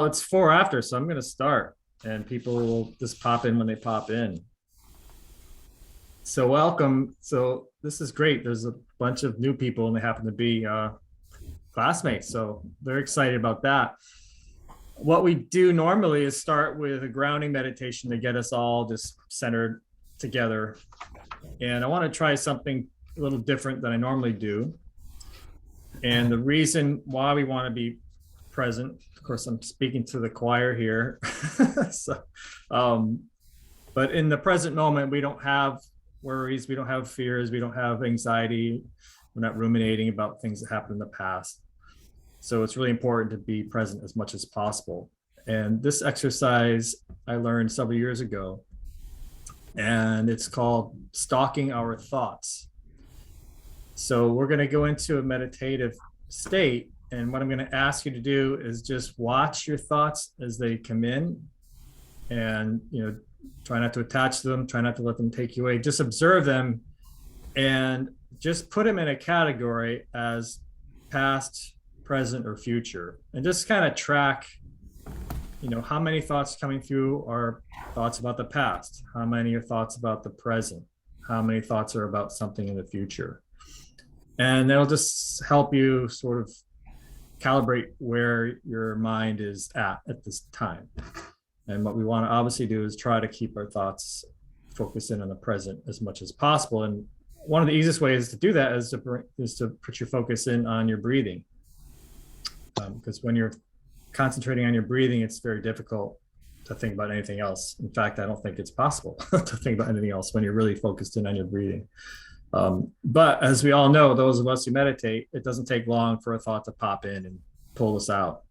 It's four after, so I'm going to start, and people will just pop in when they pop in. So welcome. So this is great. There's a bunch of new people, and they happen to be classmates. So very excited about that. What we do normally is start with a grounding meditation to get us all just centered together. And I want to try something a little different than I normally do. And the reason why we want to be present, of course, I'm speaking to the choir here. so, but in the present moment, we don't have worries, we don't have fears, we don't have anxiety, we're not ruminating about things that happened in the past. So it's really important to be present as much as possible. And this exercise I learned several years ago, and it's called Stalking Our Thoughts. So we're going to go into a meditative state, and what I'm going to ask you to do is just watch your thoughts as they come in, and try not to attach to them, try not to let them take you away. Just observe them and just put them in a category as past, present, or future, and just kind of track how many thoughts coming through are thoughts about the past, how many are thoughts about the present, how many thoughts are about something in the future. And that'll just help you sort of calibrate where your mind is at this time. And what we want to obviously do is try to keep our thoughts focused in on the present as much as possible. And one of the easiest ways to do that is to put your focus in on your breathing. Because when you're concentrating on your breathing, it's very difficult to think about anything else. In fact, I don't think it's possible to think about anything else when you're really focused in on your breathing. But as we all know, those of us who meditate, it doesn't take long for a thought to pop in and pull us out.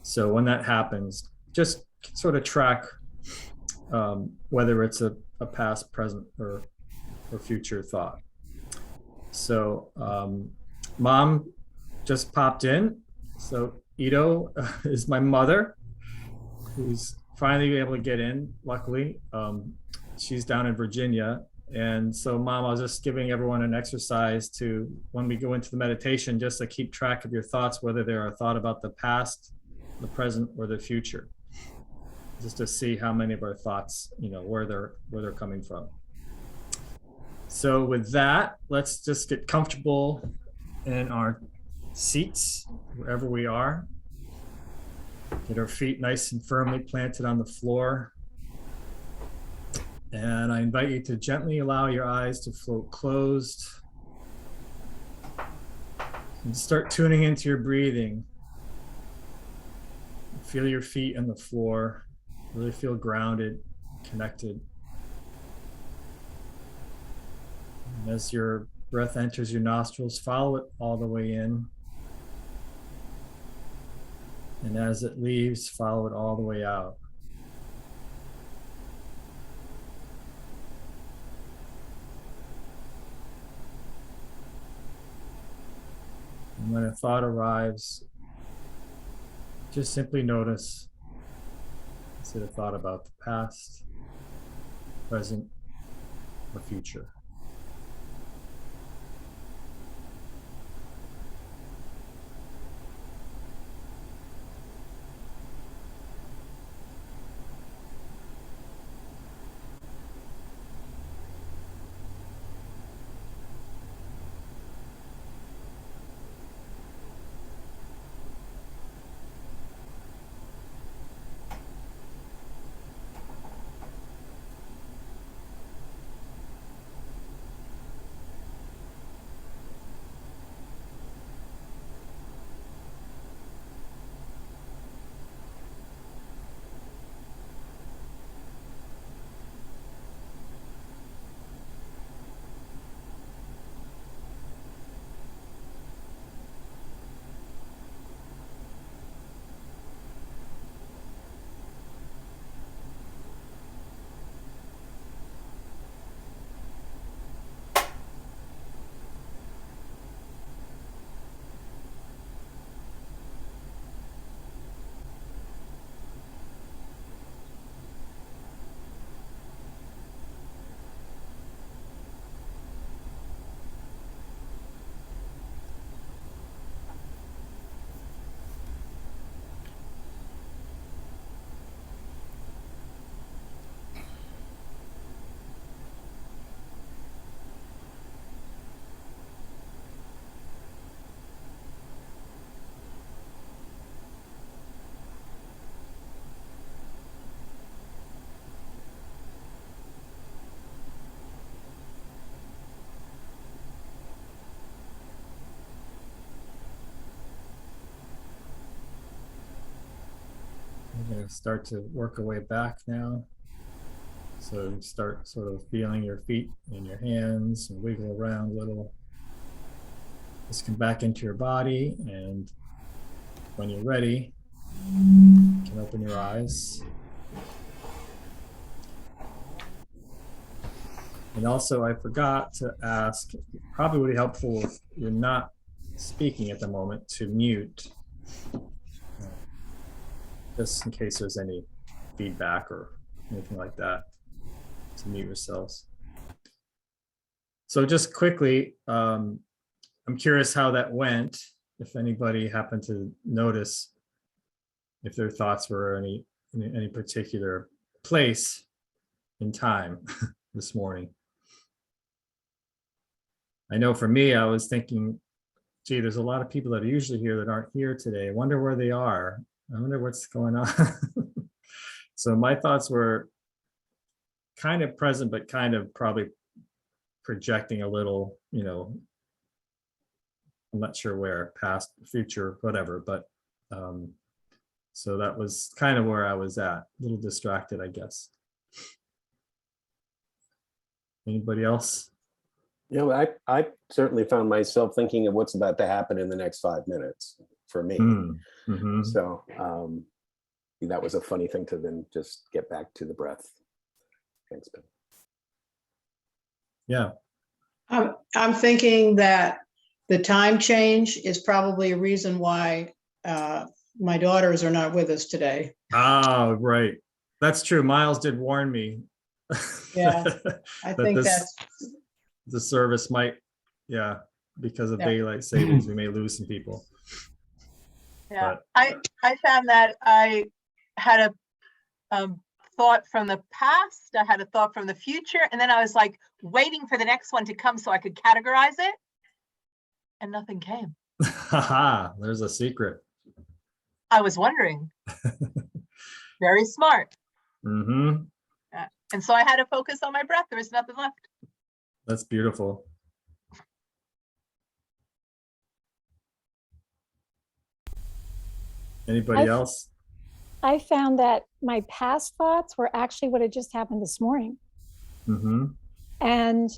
So when that happens, just sort of track whether it's a past, present, or future thought. So mom just popped in. So Ito is my mother, who's finally able to get in, luckily. She's down in Virginia. And so, Mom, I was just giving everyone an exercise to, when we go into the meditation, just to keep track of your thoughts, whether they're a thought about the past, the present, or the future, just to see how many of our thoughts, where they're coming from. So with that, let's just get comfortable in our seats, wherever we are. Get our feet nice and firmly planted on the floor. And I invite you to gently allow your eyes to float closed and start tuning into your breathing. Feel your feet on the floor. Really feel grounded, connected. And as your breath enters your nostrils, follow it all the way in. And as it leaves, follow it all the way out. And when a thought arrives, just simply notice, is it a thought about the past, present, or future? We're going to start to work our way back now. So start sort of feeling your feet and your hands and wiggle around a little. Just come back into your body, and when you're ready, you can open your eyes. And also, I forgot to ask, probably would be helpful if you're not speaking at the moment to mute, just in case there's any feedback or anything like that, to mute yourselves. So just quickly, I'm curious how that went. If anybody happened to notice if their thoughts were in any particular place in time this morning. I know for me, I was thinking, gee, there's a lot of people that are usually here that aren't here today. I wonder where they are. I wonder what's going on. So my thoughts were kind of present, but kind of probably projecting a little, I'm not sure where, past, future, whatever. But so that was kind of where I was at, a little distracted, I guess. Anybody else? I certainly found myself thinking of what's about to happen in the next 5 minutes for me. Mm-hmm. So that was a funny thing to then just get back to the breath. Thanks, Ben. Yeah. I'm thinking that the time change is probably a reason why my daughters are not with us today. Oh, right. That's true. Miles did warn me. Yeah, I think that's the service might, because of daylight savings, we may lose some people. Yeah, but I found that I had a thought from the past, I had a thought from the future, and then I was like waiting for the next one to come so I could categorize it, and nothing came. Haha, there's a secret. I was wondering. Very smart. Mm-hmm. And so I had to focus on my breath. There was nothing left. That's beautiful. Anybody else? I found that my past thoughts were actually what had just happened this morning. Mm-hmm. And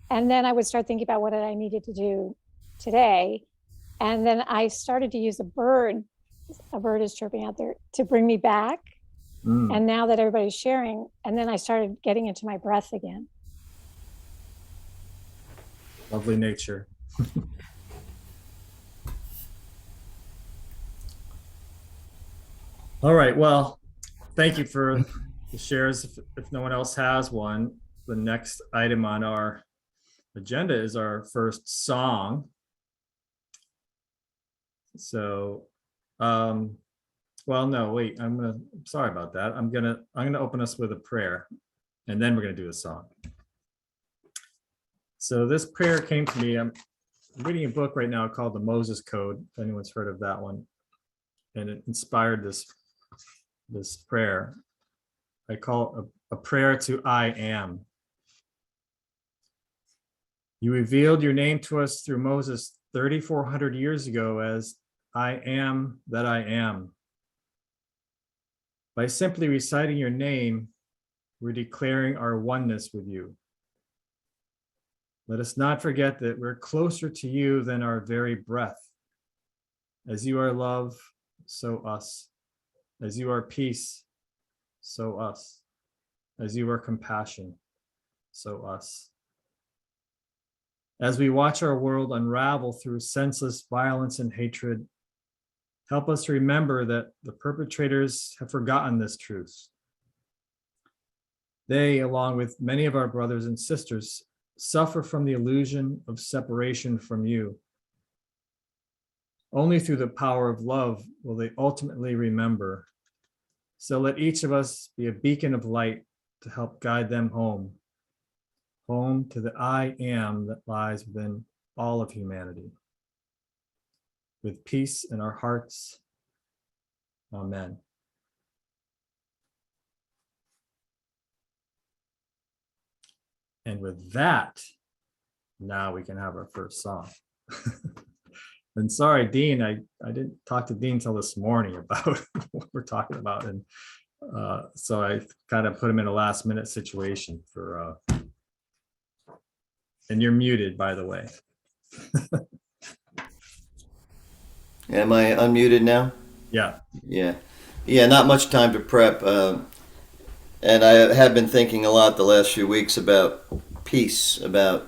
then I would start thinking about what I needed to do today. And then I started to use a bird is chirping out there, to bring me back. And now that everybody's sharing, and then I started getting into my breath again. Lovely nature. All right. Well, thank you for the shares. If no one else has one, the next item on our agenda is our first song. So, well, no, wait, sorry about that. I'm gonna open us with a prayer, and then we're gonna do a song. So this prayer came to me. I'm reading a book right now called The Moses Code, if anyone's heard of that one. And it inspired this prayer. I call it a prayer to I am. You revealed your name to us through Moses 3,400 years ago as I am that I am. By simply reciting your name, we're declaring our oneness with you. Let us not forget that we're closer to you than our very breath. As you are love, so us. As you are peace, so us. As you are compassion, so us. As we watch our world unravel through senseless violence and hatred, help us remember that the perpetrators have forgotten this truth. They, along with many of our brothers and sisters, suffer from the illusion of separation from you. Only through the power of love will they ultimately remember. So let each of us be a beacon of light to help guide them home to the I am that lies within all of humanity. With peace in our hearts, amen. And with that, now we can have our first song. And sorry, Dean, I didn't talk to Dean till this morning about what we're talking about. And so I kind of put him in a last minute situation for, and you're muted, by the way. Am I unmuted now? Yeah. Yeah. Yeah, not much time to prep. And I have been thinking a lot the last few weeks about peace, about,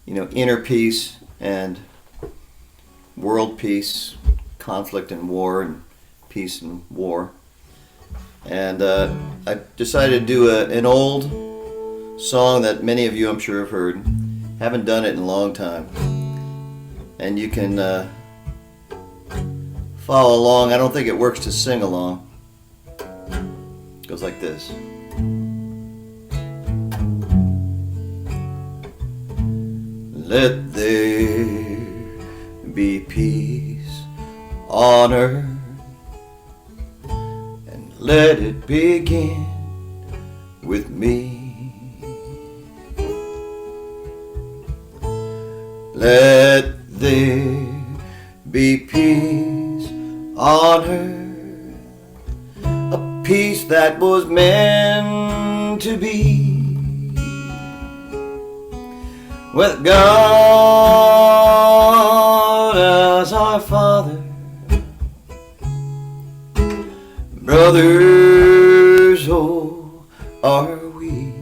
inner peace and world peace, conflict and war, and peace and war. And I decided to do an old song that many of you, I'm sure, have heard. Haven't done it in a long time. And you can follow along. I don't think it works to sing along. It goes like this. Let there be peace on earth, and let it begin with me. Let there be peace on earth, a peace that was meant to be, with God as our Father, brothers, oh, are we.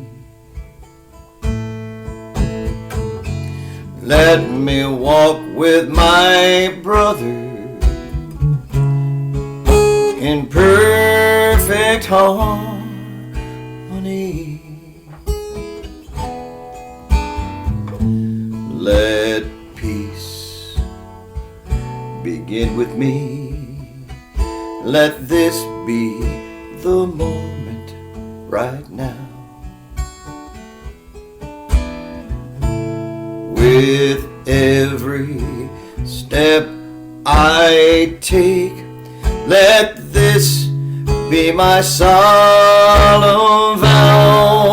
Let me walk with my brother in perfect harmony. Let peace begin with me. Let this be the moment right now. With every step I take, let this be my solemn vow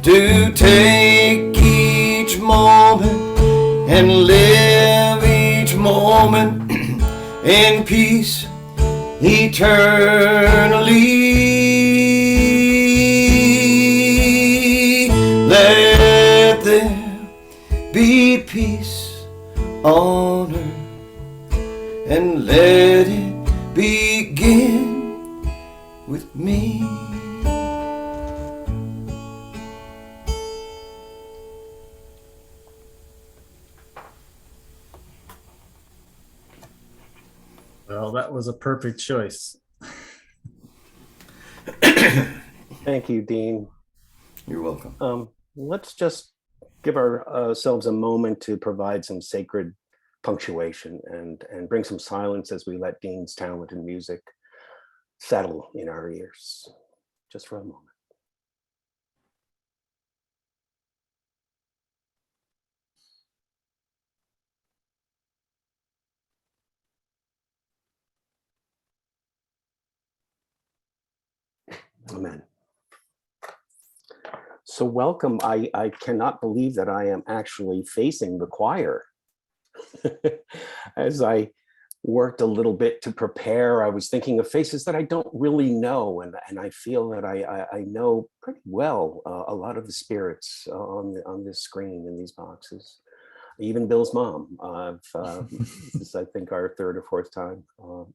to take each moment and live each moment in peace eternally. Let there be peace on earth, and let it begin with me. Well, that was a perfect choice. Thank you, Dean. You're welcome. Let's just give ourselves a moment to provide some sacred punctuation and bring some silence as we let Dean's talent and music settle in our ears, just for a moment. Amen. So welcome. I cannot believe that I am actually facing the choir. As I worked a little bit to prepare, I was thinking of faces that I don't really know, and I feel that I know pretty well a lot of the spirits on this screen in these boxes. Even Bill's mom. This is, I think, our third or fourth time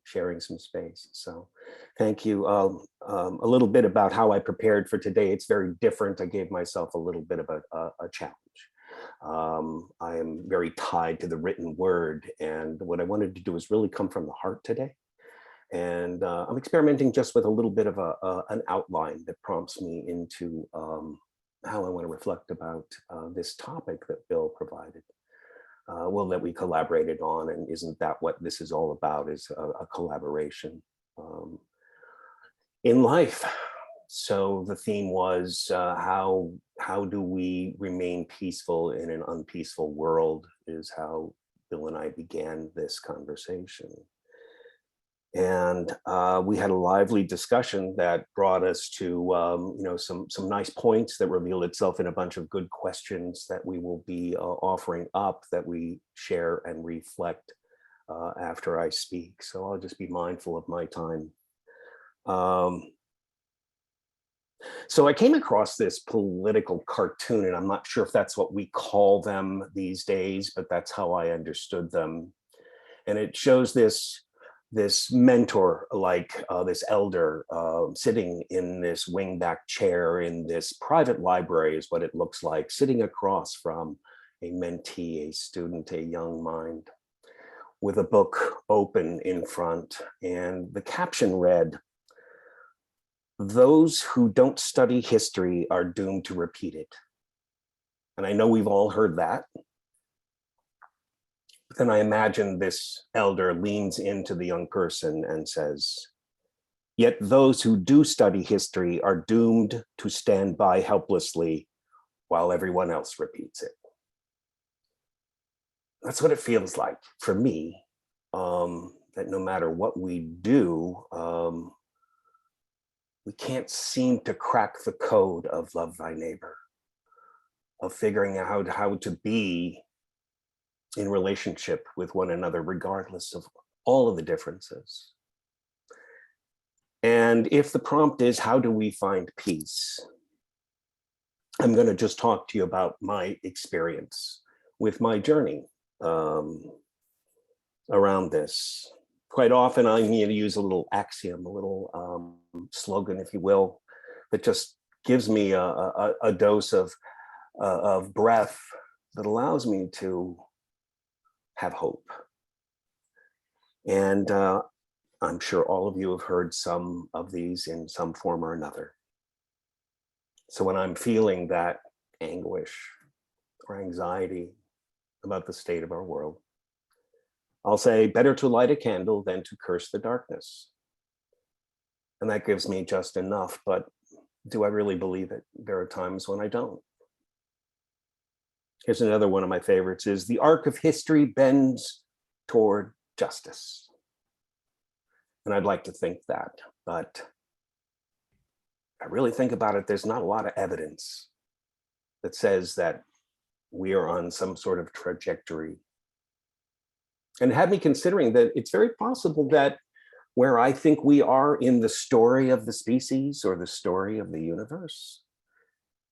sharing some space. So thank you. A little bit about how I prepared for today. It's very different. I gave myself a little bit of a challenge. I am very tied to the written word, and what I wanted to do is really come from the heart today. And I'm experimenting just with a little bit of an outline that prompts me into how I want to reflect about this topic that Bill provided. That we collaborated on, and isn't that what this is all about, is a collaboration in life. So the theme was how do we remain peaceful in an unpeaceful world, is how Bill and I began this conversation. And we had a lively discussion that brought us to some nice points that revealed itself in a bunch of good questions that we will be offering up, that we share and reflect after I speak. So I'll just be mindful of my time. So I came across this political cartoon, and I'm not sure if that's what we call them these days, but that's how I understood them. And it shows this mentor, like this elder, sitting in this wingback chair in this private library is what it looks like, sitting across from a mentee, a student, a young mind, with a book open in front. And the caption read, "Those who don't study history are doomed to repeat it." And I know we've all heard that. But then I imagine this elder leans into the young person and says, "Yet those who do study history are doomed to stand by helplessly while everyone else repeats it." That's what it feels like for me, that no matter what we do, we can't seem to crack the code of love thy neighbor, of figuring out how to be in relationship with one another, regardless of all of the differences. And if the prompt is, how do we find peace? I'm going to just talk to you about my experience with my journey around this. Quite often I'm going to use a little axiom, a little slogan, if you will, that just gives me a dose of breath that allows me to have hope. And I'm sure all of you have heard some of these in some form or another. So when I'm feeling that anguish or anxiety about the state of our world, I'll say, better to light a candle than to curse the darkness. And that gives me just enough, but do I really believe it? There are times when I don't. Here's another one of my favorites, is the arc of history bends toward justice. And I'd like to think that, but I really think about it, there's not a lot of evidence that says that we are on some sort of trajectory. And it had me considering that it's very possible that where I think we are in the story of the species or the story of the universe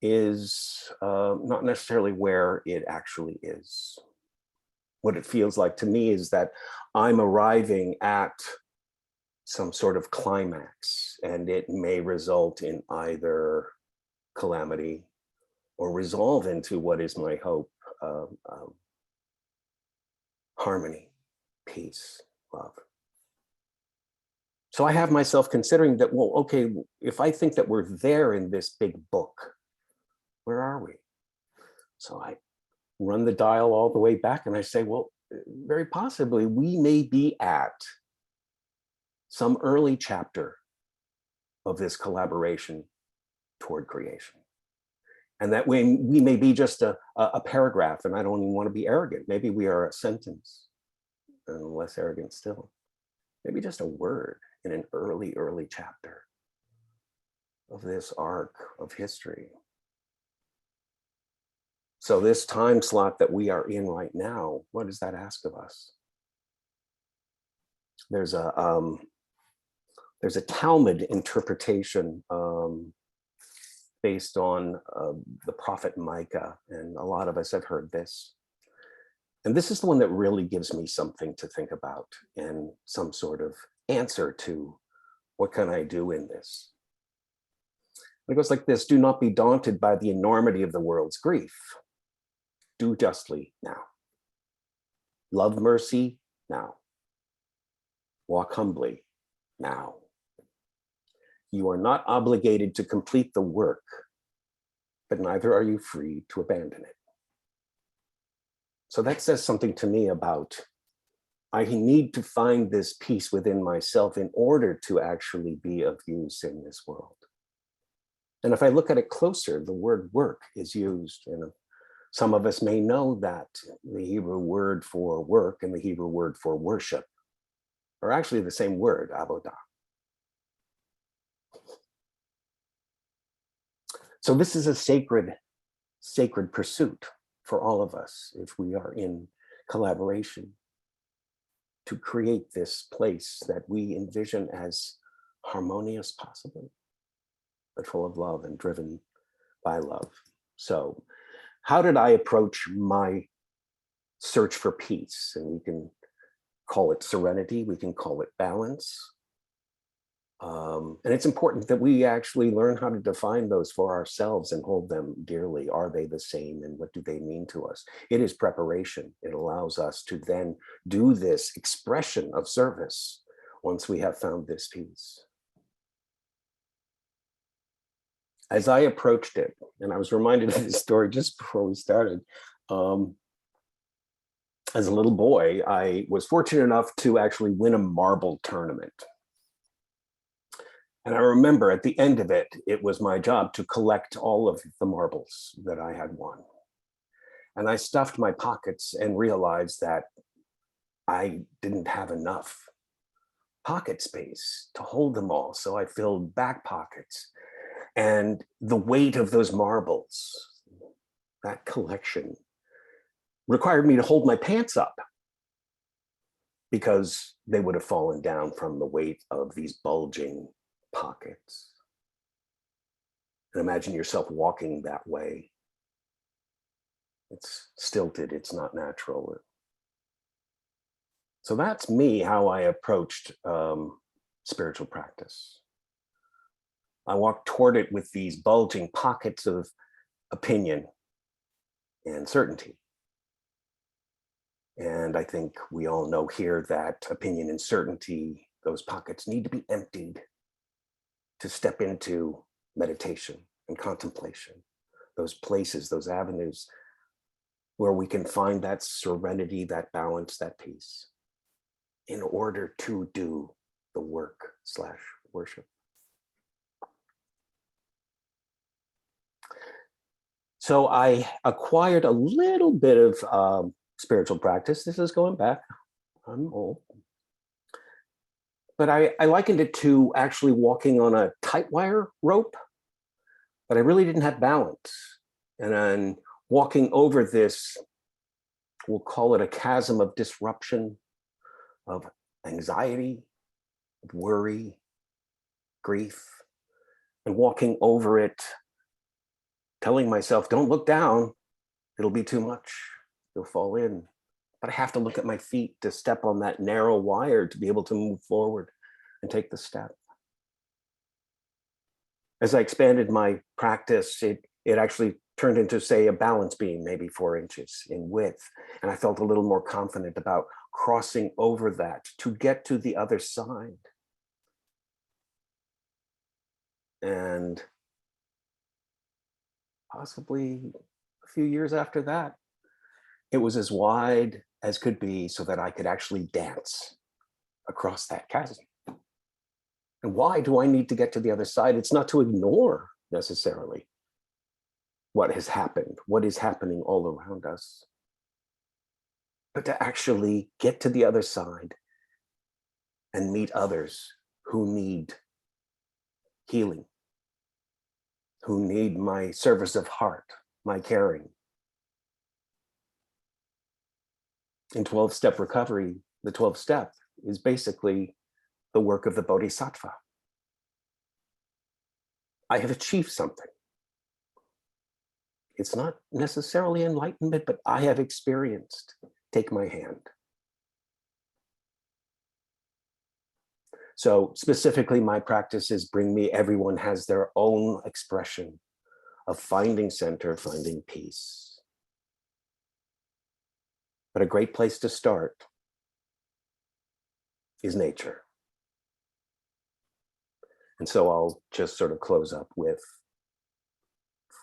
is not necessarily where it actually is. What it feels like to me is that I'm arriving at some sort of climax, and it may result in either calamity or resolve into what is my hope, harmony, peace, love. So I have myself considering that, well, okay, if I think that we're there in this big book, where are we? So I run the dial all the way back and I say, well, very possibly we may be at some early chapter of this collaboration toward creation. And that we may be just a paragraph, and I don't even want to be arrogant. Maybe we are a sentence, and less arrogant still. Maybe just a word in an early chapter of this arc of history. So this time slot that we are in right now, what does that ask of us? There's a Talmud interpretation based on the prophet Micah, and a lot of us have heard this. And this is the one that really gives me something to think about and some sort of answer to what can I do in this. It goes like this: do not be daunted by the enormity of the world's grief. Do justly now. Love mercy now. Walk humbly now. You are not obligated to complete the work, but neither are you free to abandon it. So that says something to me about, I need to find this peace within myself in order to actually be of use in this world. And if I look at it closer, the word work is used. And some of us may know that the Hebrew word for work and the Hebrew word for worship are actually the same word, avodah. So this is a sacred pursuit for all of us if we are in collaboration to create this place that we envision as harmonious possible, but full of love and driven by love. So how did I approach my search for peace? And we can call it serenity, we can call it balance. And it's important that we actually learn how to define those for ourselves and hold them dearly. Are they the same, and what do they mean to us? It is preparation. It allows us to then do this expression of service once we have found this peace. As I approached it, and I was reminded of this story just before we started, as a little boy, I was fortunate enough to actually win a marble tournament. And I remember at the end of it, it was my job to collect all of the marbles that I had won. And I stuffed my pockets and realized that I didn't have enough pocket space to hold them all. So I filled back pockets. And the weight of those marbles, that collection, required me to hold my pants up because they would have fallen down from the weight of these bulging pockets. And imagine yourself walking that way. It's stilted, it's not natural. So that's me, how I approached spiritual practice. I walked toward it with these bulging pockets of opinion and certainty. And I think we all know here that opinion and certainty, those pockets need to be emptied to step into meditation and contemplation, those places, those avenues where we can find that serenity, that balance, that peace in order to do the work/worship. So I acquired a little bit of spiritual practice. This is going back, I'm old. But I likened it to actually walking on a tight wire rope, but I really didn't have balance. And then walking over this, we'll call it a chasm of disruption, of anxiety, worry, grief, and walking over it, telling myself, don't look down, it'll be too much, you'll fall in. But I have to look at my feet to step on that narrow wire to be able to move forward and take the step. As I expanded my practice, it actually turned into, say, a balance beam, maybe 4 inches in width. And I felt a little more confident about crossing over that to get to the other side. And possibly a few years after that, it was as wide as could be so that I could actually dance across that chasm. And why do I need to get to the other side? It's not to ignore necessarily what has happened, what is happening all around us, but to actually get to the other side and meet others who need healing, who need my service of heart, my caring. In 12-step recovery, the 12th step is basically the work of the bodhisattva. I have achieved something. It's not necessarily enlightenment, but I have experienced. Take my hand. So specifically, my practices bring me, everyone has their own expression of finding center, finding peace. But a great place to start is nature. And so I'll just sort of close up with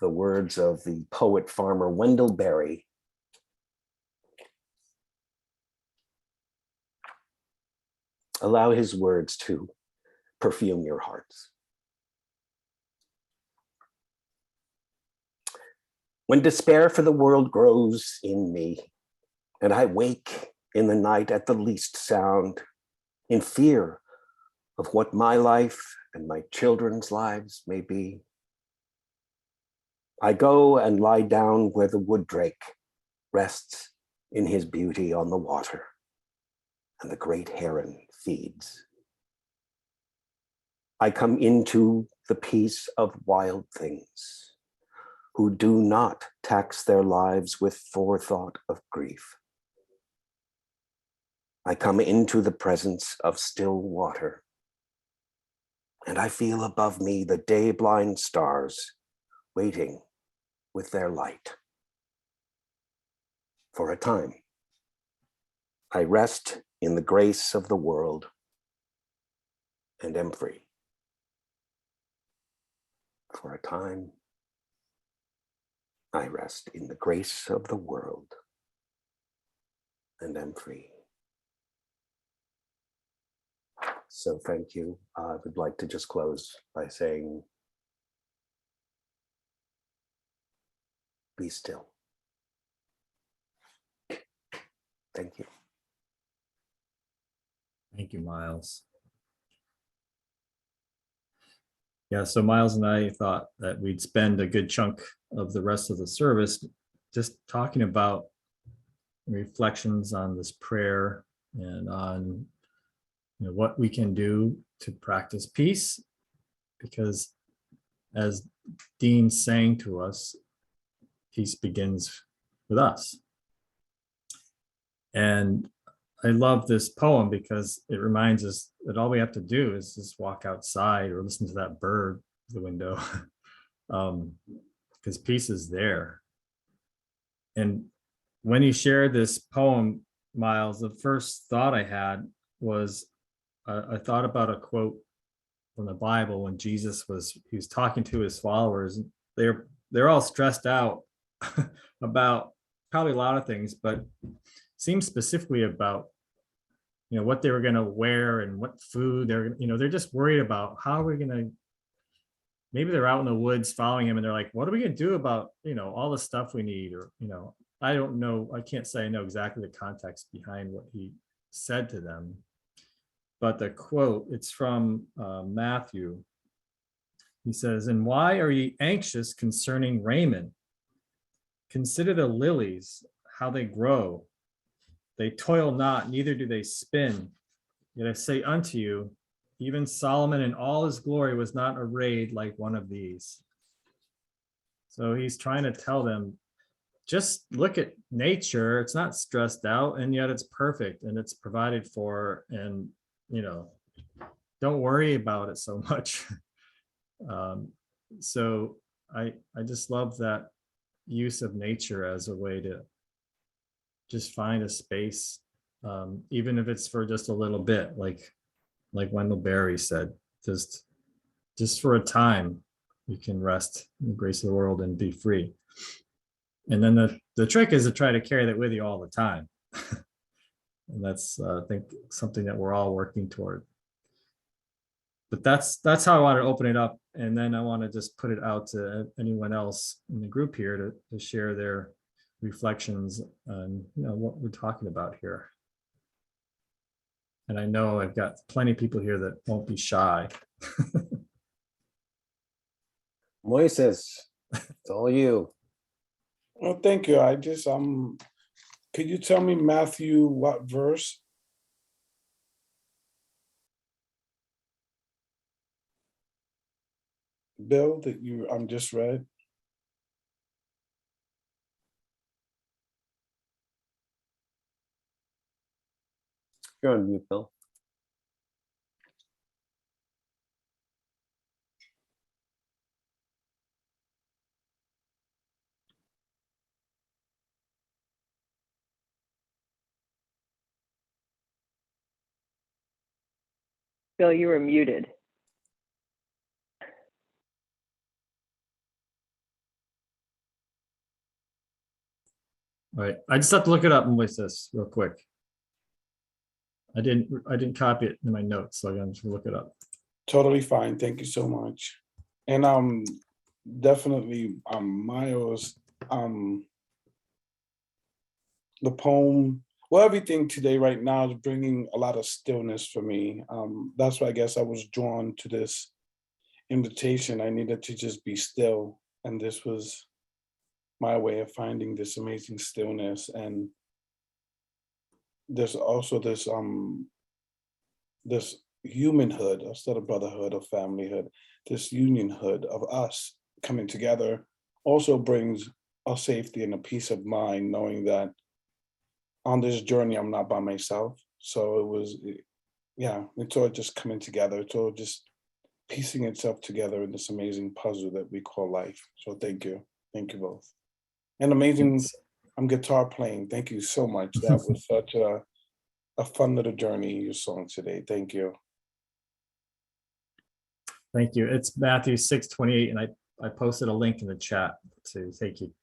the words of the poet farmer Wendell Berry. Allow his words to perfume your hearts. When despair for the world grows in me, and I wake in the night at the least sound, in fear of what my life and my children's lives may be. I go and lie down where the wood drake rests in his beauty on the water, and the great heron feeds. I come into the peace of wild things, who do not tax their lives with forethought of grief. I come into the presence of still water, and I feel above me the day-blind stars waiting with their light. For a time, I rest in the grace of the world and am free. For a time, I rest in the grace of the world and am free. So thank you. I would like to just close by saying, be still. Thank you. Thank you, Miles. Yeah, so Miles and I thought that we'd spend a good chunk of the rest of the service just talking about reflections on this prayer and on what we can do to practice peace, because as Dean sang to us, peace begins with us. And I love this poem because it reminds us that all we have to do is just walk outside or listen to that bird through the window, because peace is there. And when you shared this poem, Miles, the first thought I had was I thought about a quote from the Bible when Jesus he was talking to his followers. They're all stressed out about probably a lot of things, but seems specifically about what they were going to wear and what food they're just worried about how are we going to, maybe they're out in the woods following him and they're like, what are we going to do about all the stuff we need, or I don't know, I can't say I know exactly the context behind what he said to them, but the quote, it's from Matthew. He says, "And why are ye anxious concerning raiment? Consider the lilies, how they grow. They toil not, neither do they spin. Yet I say unto you, even Solomon in all his glory was not arrayed like one of these." So he's trying to tell them, just look at nature. It's not stressed out, and yet it's perfect and it's provided for. And, don't worry about it so much. So I just love that use of nature as a way to just find a space, even if it's for just a little bit, like Wendell Berry said, just for a time, you can rest in the grace of the world and be free. And then the trick is to try to carry that with you all the time. And that's, I think, something that we're all working toward. But that's how I want to open it up. And then I want to just put it out to anyone else in the group here to share their reflections on what we're talking about here. And I know I've got plenty of people here that won't be shy. Moises, it's all you. Well, thank you. I just could you tell me, Matthew, what verse? Bill, that you just read? You're on mute, Bill. Bill, you were muted. All right, I just have to look it up and voice this real quick. I didn't copy it in my notes, so I'm going to look it up. Totally fine. Thank you so much. And definitely Miles, the poem well, everything today right now is bringing a lot of stillness for me. That's why I guess I was drawn to this invitation. I needed to just be still. And this was my way of finding this amazing stillness. And there's also this humanhood instead of brotherhood or familyhood, this unionhood of us coming together also brings a safety and a peace of mind, knowing that on this journey I'm not by myself. So it was, yeah, it's all just coming together. It's all just piecing itself together in this amazing puzzle that we call life. So thank you both. And amazing guitar playing. Thank you so much. That was such a fun little journey, your song today. Thank you. Thank you. It's Matthew 6:28, and I posted a link in the chat to take you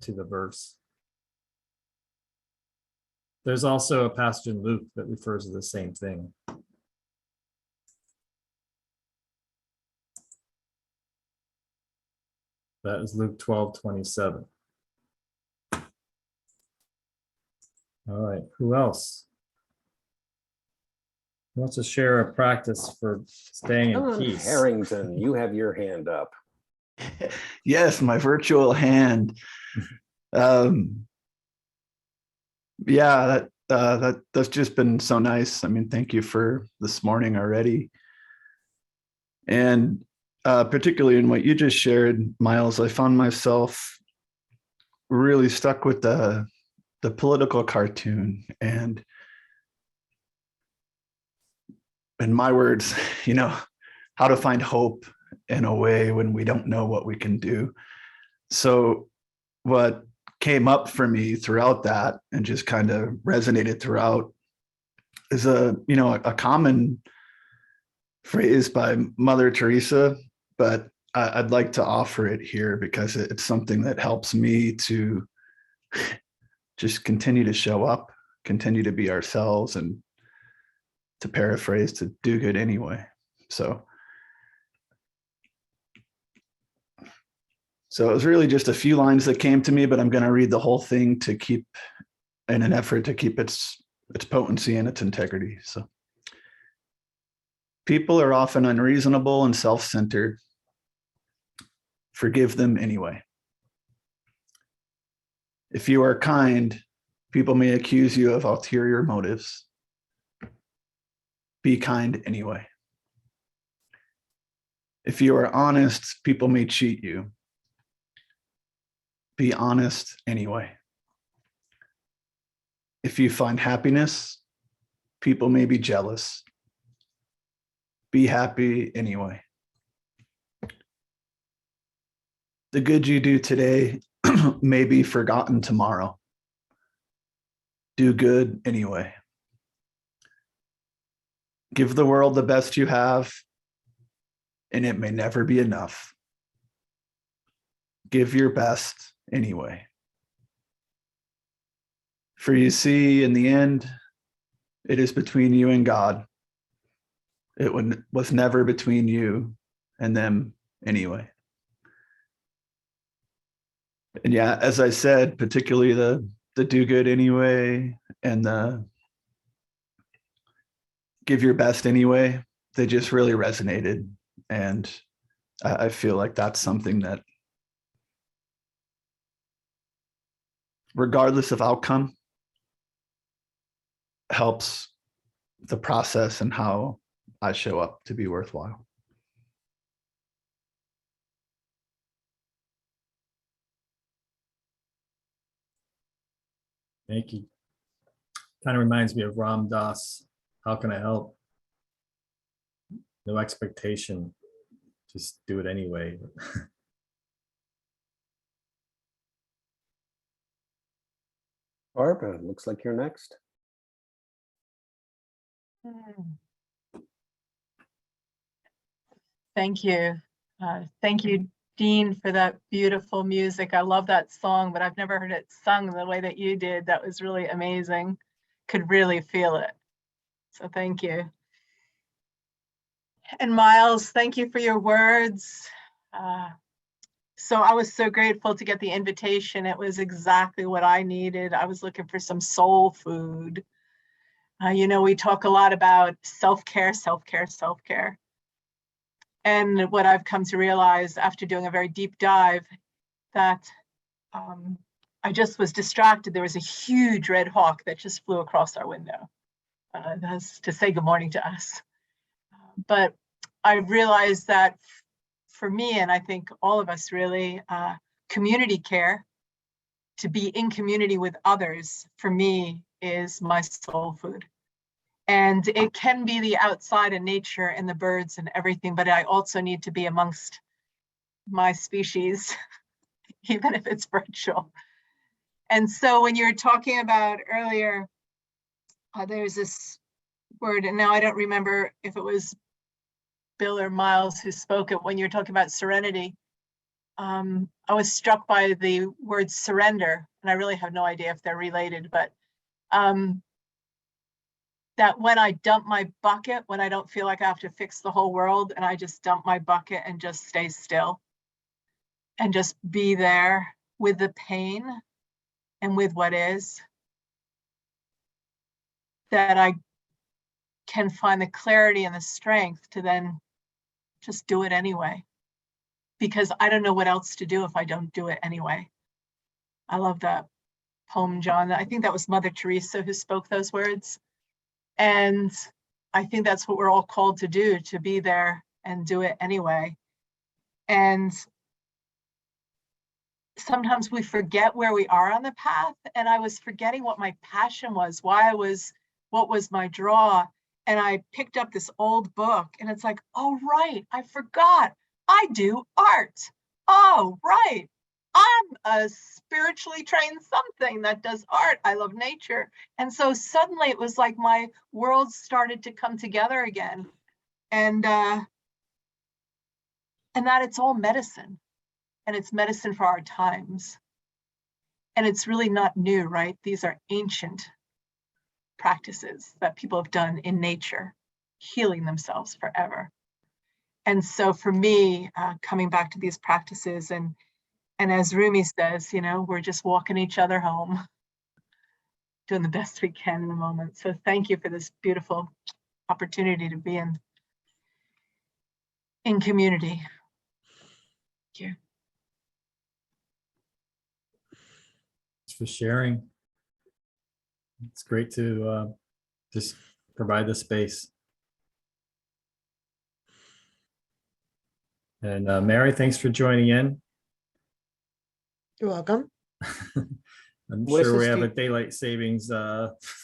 to the verse. There's also a passage in Luke that refers to the same thing. That is Luke 12:27. All right, who else? Who wants to share a practice for staying in John peace? Harrington, you have your hand up. Yes, my virtual hand. Yeah, that's just been so nice. I mean, thank you for this morning already. And particularly in what you just shared, Miles, I found myself really stuck with the political cartoon. And in my words, how to find hope in a way when we don't know what we can do. So what came up for me throughout that and just kind of resonated throughout is a common phrase by Mother Teresa, but I'd like to offer it here because it's something that helps me to just continue to show up, continue to be ourselves, and to paraphrase, to do good anyway. So it was really just a few lines that came to me, but I'm going to read the whole thing to keep, in an effort to keep its potency and its integrity. So, people are often unreasonable and self-centered. Forgive them anyway. If you are kind, people may accuse you of ulterior motives. Be kind anyway. If you are honest, people may cheat you. Be honest anyway. If you find happiness, people may be jealous. Be happy anyway. The good you do today may be forgotten tomorrow. Do good anyway. Give the world the best you have, and it may never be enough. Give your best anyway. For you see, in the end, it is between you and God. It was never between you and them anyway. And yeah, as I said, particularly the do good anyway and the give your best anyway, they just really resonated. And I feel like that's something that, regardless of outcome, helps the process and how I show up to be worthwhile. Thank you. Kind of reminds me of Ram Dass. How can I help? No expectation. Just do it anyway. Barbara, looks like you're next. Thank you. Thank you, Dean, for that beautiful music. I love that song, but I've never heard it sung the way that you did. That was really amazing. Could really feel it. So thank you. And Miles, thank you for your words. So I was so grateful to get the invitation. It was exactly what I needed. I was looking for some soul food. We talk a lot about self-care, self-care, self-care. And what I've come to realize after doing a very deep dive, that I just was distracted. There was a huge red hawk that just flew across our window. That's to say good morning to us. But I realized that for me, and I think all of us really, community care, to be in community with others, for me, is my soul food. And it can be the outside and nature and the birds and everything, but I also need to be amongst my species, even if it's virtual. And so when you're talking about earlier, there's this word, and now I don't remember if it was Bill or Miles who spoke it, when you're talking about serenity. I was struck by the word surrender, and I really have no idea if they're related, but that when I dump my bucket, when I don't feel like I have to fix the whole world, and I just dump my bucket and just stay still and just be there with the pain and with what is, that I can find the clarity and the strength to then just do it anyway. Because I don't know what else to do if I don't do it anyway. I love that poem, John. I think that was Mother Teresa who spoke those words. And I think that's what we're all called to do, to be there and do it anyway. And sometimes we forget where we are on the path. And I was forgetting what my passion was, what was my draw. And I picked up this old book, and it's like, oh, right, I forgot. I do art. Oh, right. I'm a spiritually trained something that does art. I love nature. And so suddenly it was like my world started to come together again. And that it's all medicine. And it's medicine for our times. And it's really not new, right? These are ancient practices that people have done in nature, healing themselves forever. And so for me, coming back to these practices, and as Rumi says, we're just walking each other home, doing the best we can in the moment. So thank you for this beautiful opportunity to be in community. Thank you. Thanks for sharing. It's great to just provide the space. And Mary, thanks for joining in. You're welcome. I'm Voices, sure we have do a daylight savings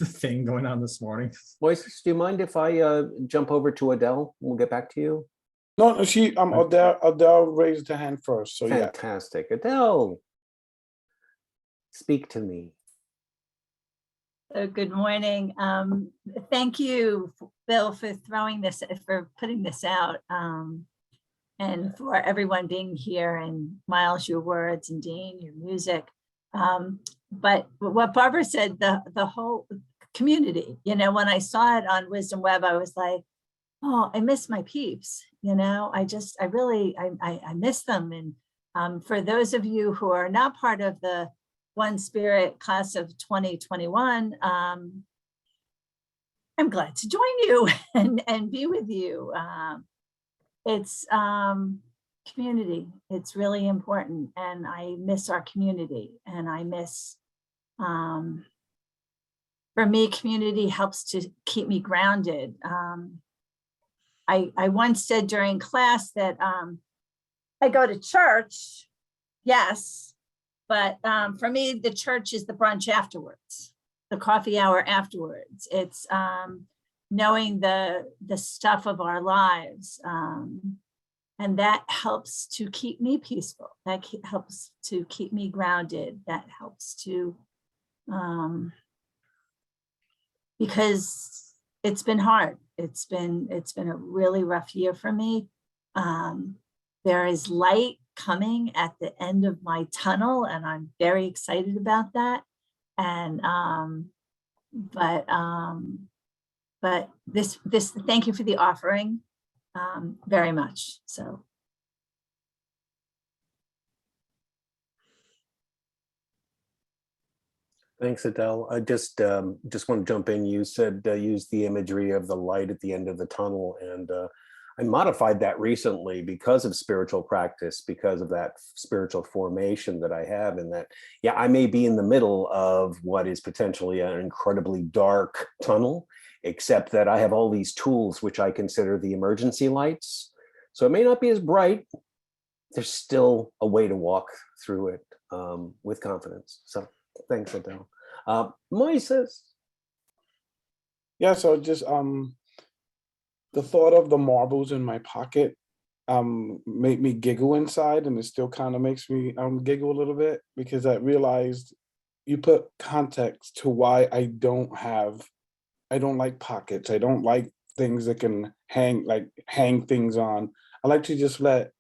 thing going on this morning. Voices, do you mind if I jump over to Adele? We'll get back to you. No, Adele raised her hand first. So yeah. Fantastic. Adele, speak to me. Good morning. Thank you, Bill, for putting this out, and for everyone being here, and Miles, your words, and Dean, your music. But what Barbara said, the whole community, when I saw it on Wisdom Web, I was like, oh, I miss my peeps. I miss them. And for those of you who are not part of the One Spirit class of 2021, I'm glad to join you and be with you. It's community. It's really important. And I miss our community. And I miss, for me, community helps to keep me grounded. I once said during class that I go to church, yes, but for me, the church is the brunch afterwards, the coffee hour afterwards. It's knowing the stuff of our lives. And that helps to keep me peaceful. That helps to keep me grounded. That helps to, because it's been hard. It's been a really rough year for me. There is light coming at the end of my tunnel, and I'm very excited about that. And but this thank you for the offering very much. So Thanks, Adele. I just want to jump in. You said use the imagery of the light at the end of the tunnel, and I modified that recently because of spiritual practice, because of that spiritual formation that I have. And that, yeah, I may be in the middle of what is potentially an incredibly dark tunnel, except that I have all these tools which I consider the emergency lights. So it may not be as bright. There's still a way to walk through it with confidence. So thanks, Adele. Moises. Yeah, so just the thought of the marbles in my pocket made me giggle inside, and it still kind of makes me giggle a little bit, because I realized you put context to why I don't like pockets. I don't like things that can hang things on. I like to just let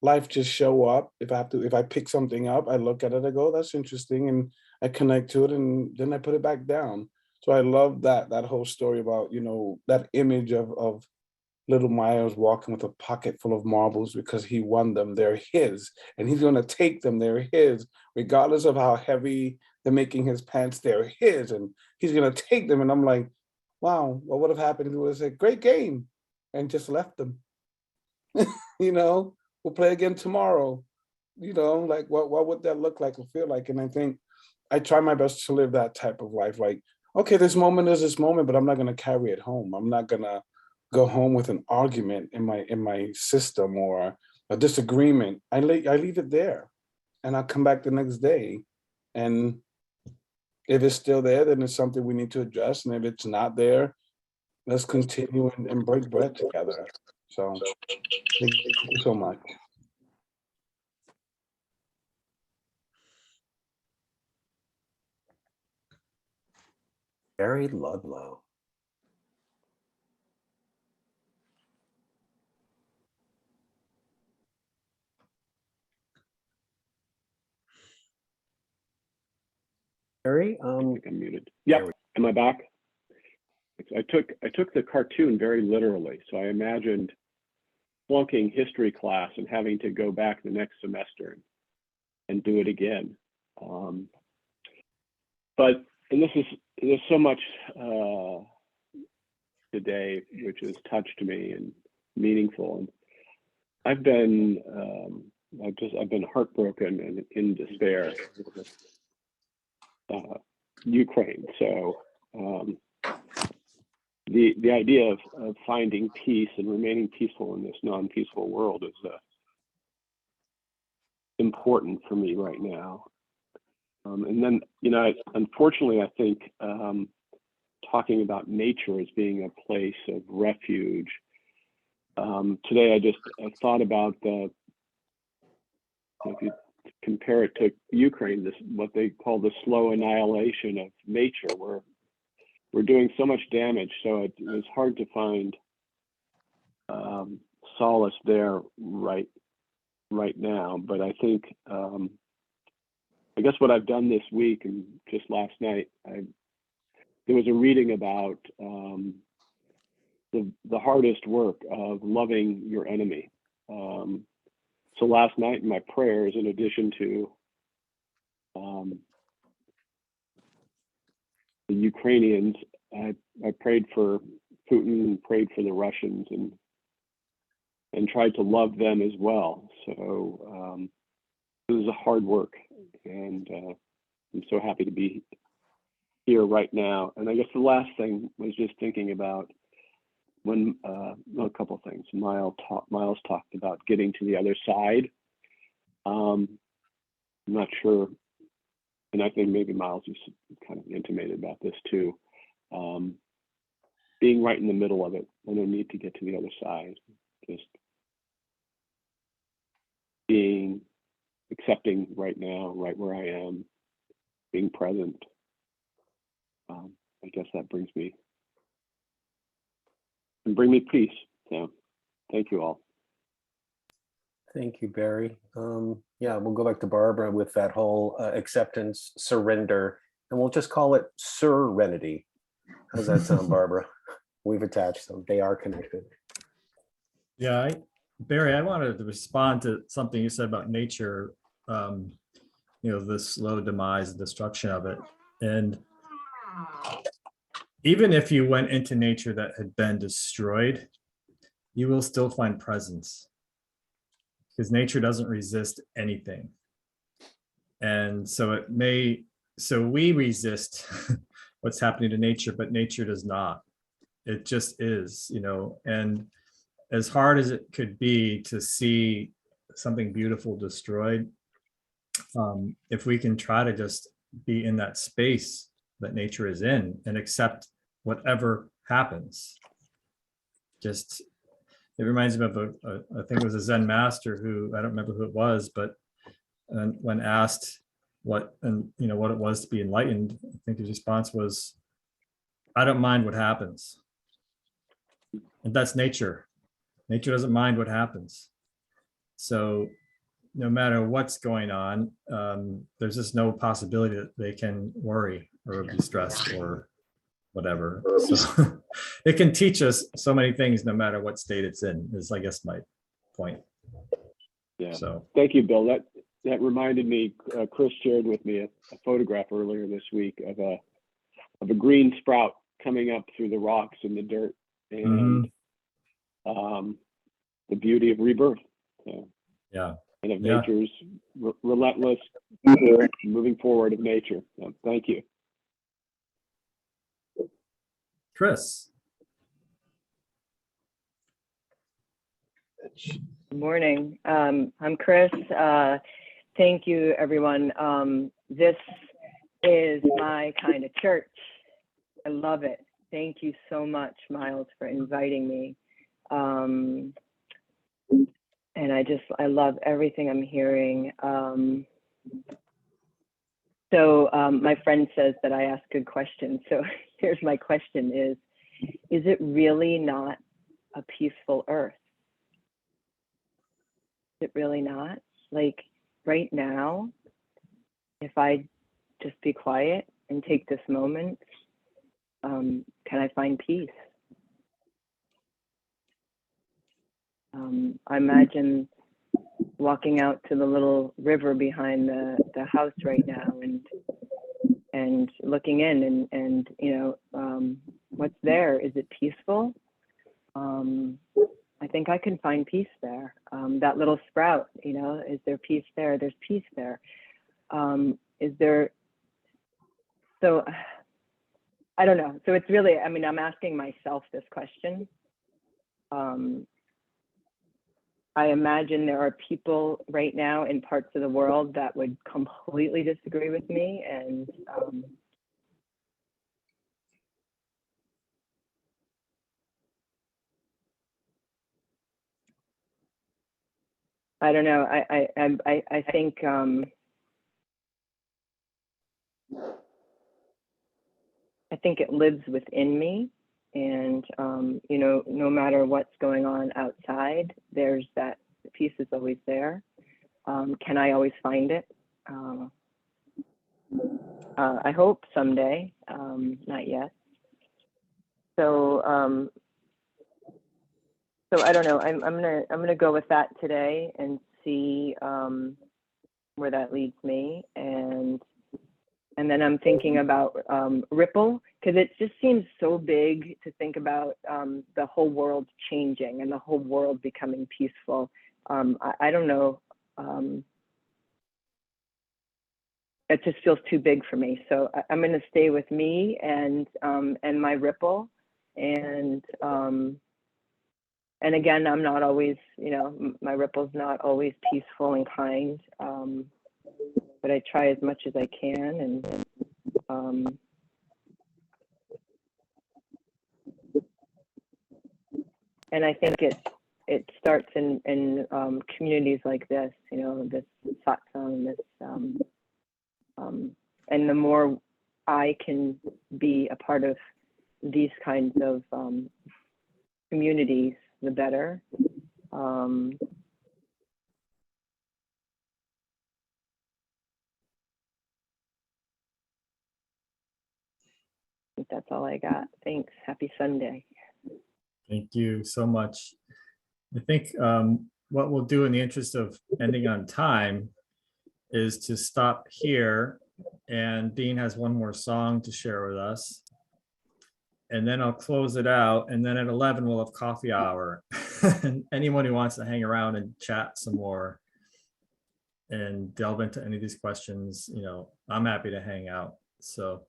life just show up. If I pick something up, I look at it, I go, that's interesting, and I connect to it, and then I put it back down. So I love that whole story about, that image of little Miles walking with a pocket full of marbles because he won them. They're his, and he's going to take them. They're his, regardless of how heavy they're making his pants. They're his, and he's going to take them. And I'm like, wow, what would have happened if he would have said, great game, and just left them? We'll play again tomorrow. Like what would that look like or feel like? And I think I try my best to live that type of life. Like, okay, this moment is this moment, but I'm not going to carry it home. I'm not going to go home with an argument in my system or a disagreement. I leave it there, and I'll come back the next day. And if it's still there, then it's something we need to address. And if it's not there, let's continue and break bread together. So thank you so much. Barry Ludlow. Barry, I think I'm muted. Yep. Am I back? I took the cartoon very literally. So I imagined flunking history class and having to go back the next semester and do it again. There's so much today which has touched me and meaningful. And I've been heartbroken and in despair. Ukraine. So the idea of finding peace and remaining peaceful in this non-peaceful world is important for me right now. And then, unfortunately, I think talking about nature as being a place of refuge. Today, I thought about if you compare it to Ukraine, what they call the slow annihilation of nature, where we're doing so much damage. So it's hard to find solace there right now. But I think, I guess what I've done this week and just last night, there was a reading about the hardest work of loving your enemy. So last night in my prayers, in addition to the Ukrainians, I prayed for Putin and prayed for the Russians and tried to love them as well. So it was a hard work, and I'm so happy to be here right now. And I guess the last thing was just thinking about when a couple of things. Miles talked about getting to the other side. I'm not sure, and I think maybe Miles just kind of intimated about this too. Being right in the middle of it, I don't need to get to the other side. Just being accepting right now, right where I am, being present. I guess that brings me peace. So thank you all. Thank you, Barry. Yeah, we'll go back to Barbara with that whole acceptance, surrender, and we'll just call it serenity. How's that sound, Barbara? We've attached them. They are connected. Yeah, Barry, I wanted to respond to something you said about nature, the slow demise and destruction of it. And even if you went into nature that had been destroyed, you will still find presence, because nature doesn't resist anything. And so we resist what's happening to nature, but nature does not. It just is, and as hard as it could be to see something beautiful destroyed, if we can try to just be in that space that nature is in and accept whatever happens. Just, it reminds me of I think it was a Zen master who, I don't remember who it was, but when asked what it was to be enlightened, I think his response was, I don't mind what happens. And that's nature. Nature doesn't mind what happens. So no matter what's going on, there's just no possibility that they can worry or be stressed or whatever. So it can teach us so many things no matter what state it's in, is I guess my point. Yeah. So thank you, Bill. That reminded me, Chris shared with me a photograph earlier this week of a green sprout coming up through the rocks and the dirt, and the beauty of rebirth. Yeah. And of Yeah. nature's relentless moving forward of nature. Thank you. Chris. Good morning. I'm Chris. Thank you, everyone. This is my kind of church. I love it. Thank you so much, Miles, for inviting me. And I love everything I'm hearing. So my friend says that I ask good questions. So here's my question is it really not a peaceful earth? Is it really not? Like right now, if I just be quiet and take this moment, can I find peace? I imagine walking out to the little river behind the house right now and looking in and what's there? Is it peaceful? I think I can find peace there. That little sprout, is there peace there? There's peace there. Is there, so I don't know. So it's really, I'm asking myself this question. I imagine there are people right now in parts of the world that would completely disagree with me, and I don't know. I think it lives within me, and no matter what's going on outside, there's that peace is always there. Can I always find it? I hope someday, not yet. So I don't know. I'm gonna go with that today and see where that leads me, and then I'm thinking about ripple, because it just seems so big to think about the whole world changing and the whole world becoming peaceful. I don't know. It just feels too big for me. So I'm going to stay with me and my ripple, and again, I'm not always, my ripple's not always peaceful and kind, but I try as much as I can, and I think it starts in communities like this, this satsang, this and the more I can be a part of these kinds of communities, the better. I think that's all I got. Thanks. Happy Sunday. Thank you so much. I think what we'll do in the interest of ending on time is to stop here And Dean has one more song to share with us. And then I'll close it out. And then at 11, we'll have coffee hour. And anyone who wants to hang around and chat some more and delve into any of these questions, you know, I'm happy to hang out. So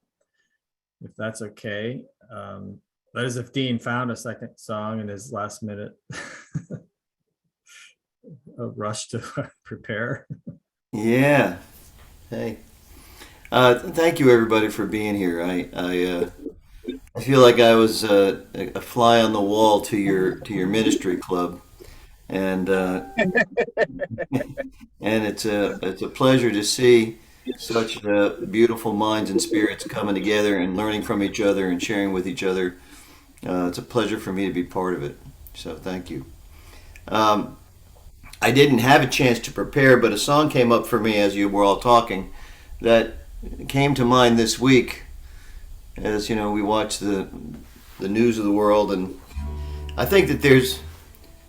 if that's okay, that is if Dean found a second song in his last minute a rush to prepare. Yeah. Hey. Thank you everybody for being here. I feel like I was a fly on the wall to your ministry club, and and it's a pleasure to see such beautiful minds and spirits coming together and learning from each other and sharing with each other. It's a pleasure for me to be part of it. So thank you. I didn't have a chance to prepare, but a song came up for me as you were all talking that came to mind this week. As you know, we watch the news of the world, and I think that there's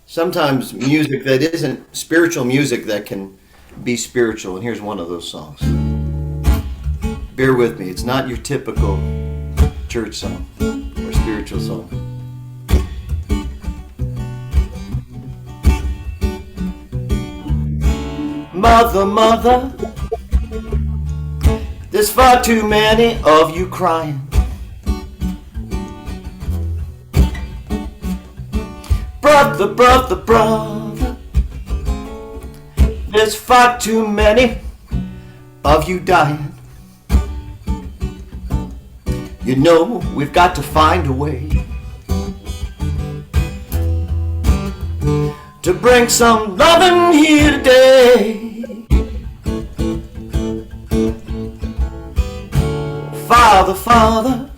sometimes music that isn't spiritual music that can be spiritual, and here's one of those songs. Bear with me, it's not your typical church song or spiritual song. Mother, mother, there's far too many of you crying. Brother, brother, brother, there's far too many of you dying. You know, we've got to find a way to bring some loving here today. Father, Father,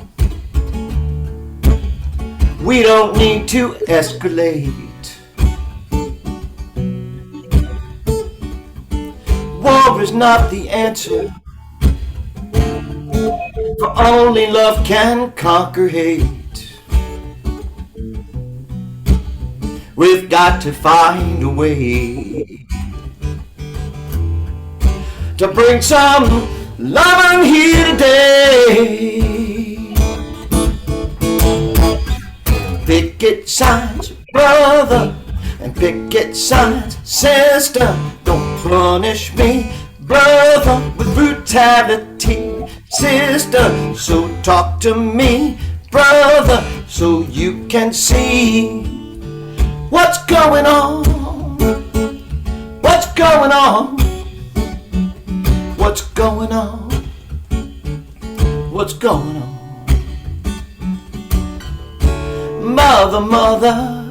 we don't need to escalate. War is not the answer, for only love can conquer hate. We've got to find a way to bring some loving here today. Picket signs, brother, and picket signs, sister. Don't punish me, brother, with brutality, sister. So talk to me, brother, so you can see what's going on. What's going on? What's going on? What's going on? Mother, mother,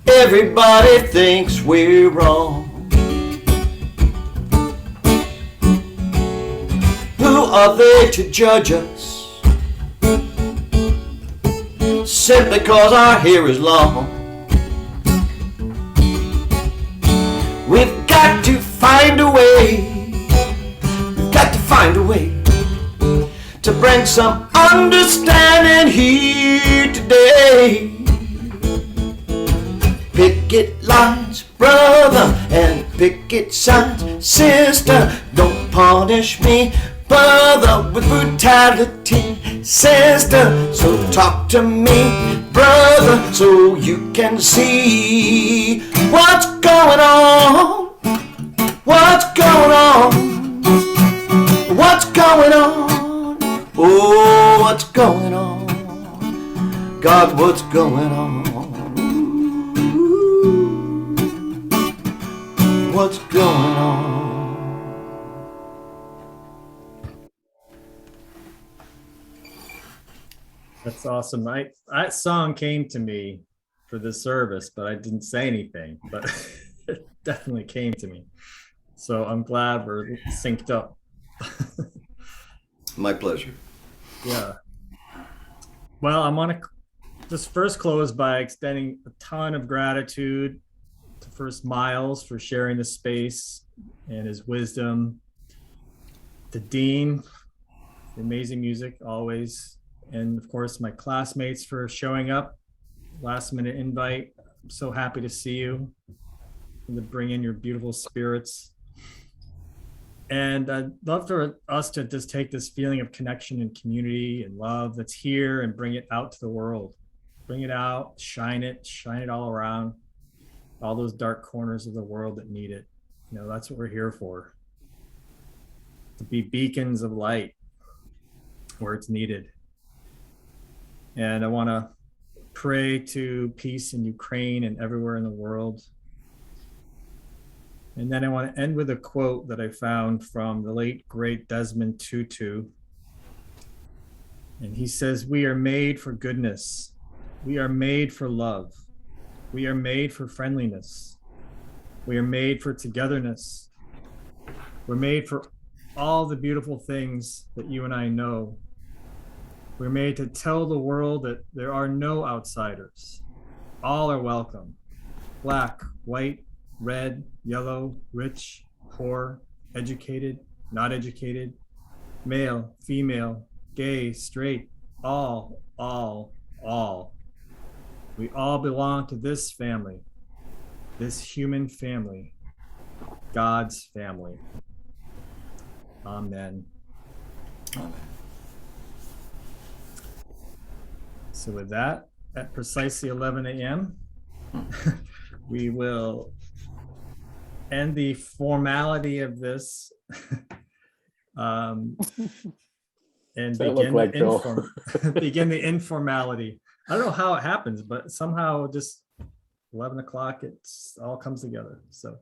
everybody thinks we're wrong. Who are they to judge us? Simply cause our hair is long. We've got to find a way. We've got to find a way to bring some understanding here today. Picket lines, brother, and picket signs, sister. Don't punish me, brother, with brutality, sister. So talk to me, brother, so you can see what's going on. What's going on? What's going on? Oh, what's going on? God, what's going on? What's going on? That's awesome. That song came to me for this service, but I didn't say anything, but it definitely came to me. So I'm glad we're synced up. My pleasure. Yeah. Well, I want to just first close by extending a ton of gratitude to first Miles for sharing the space and his wisdom, to Dean, the amazing music always, and of course my classmates for showing up, last minute invite. I'm so happy to see you and to bring in your beautiful spirits. And I'd love for us to just take this feeling of connection and community and love that's here and bring it out to the world. Bring it out, shine it all around, all those dark corners of the world that need it. You know, that's what we're here for. To be beacons of light where it's needed. And I want to pray to peace in Ukraine and everywhere in the world. And then I want to end with a quote that I found from the late, great Desmond Tutu. And he says, "We are made for goodness. We are made for love. We are made for friendliness. We are made for togetherness. We're made for all the beautiful things that you and I know. We're made to tell the world that there are no outsiders. All are welcome. Black, white, red, yellow, rich, poor, educated, not educated, male, female, gay, straight, all. We all belong to this family, this human family, God's family. Amen." Amen. So with that, at precisely 11 a.m., we will end the formality of this and Does that look like Bill? begin the informality. I don't know how it happens, but somehow just 11 o'clock, it's all comes together. So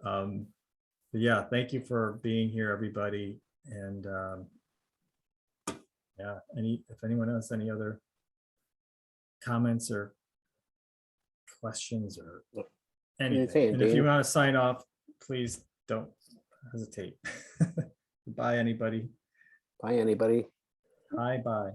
but yeah, thank you for being here, everybody. And yeah, if anyone has any other comments or questions or anything, and if you want to sign off, please don't hesitate. Bye, anybody. Bye, anybody. Bye.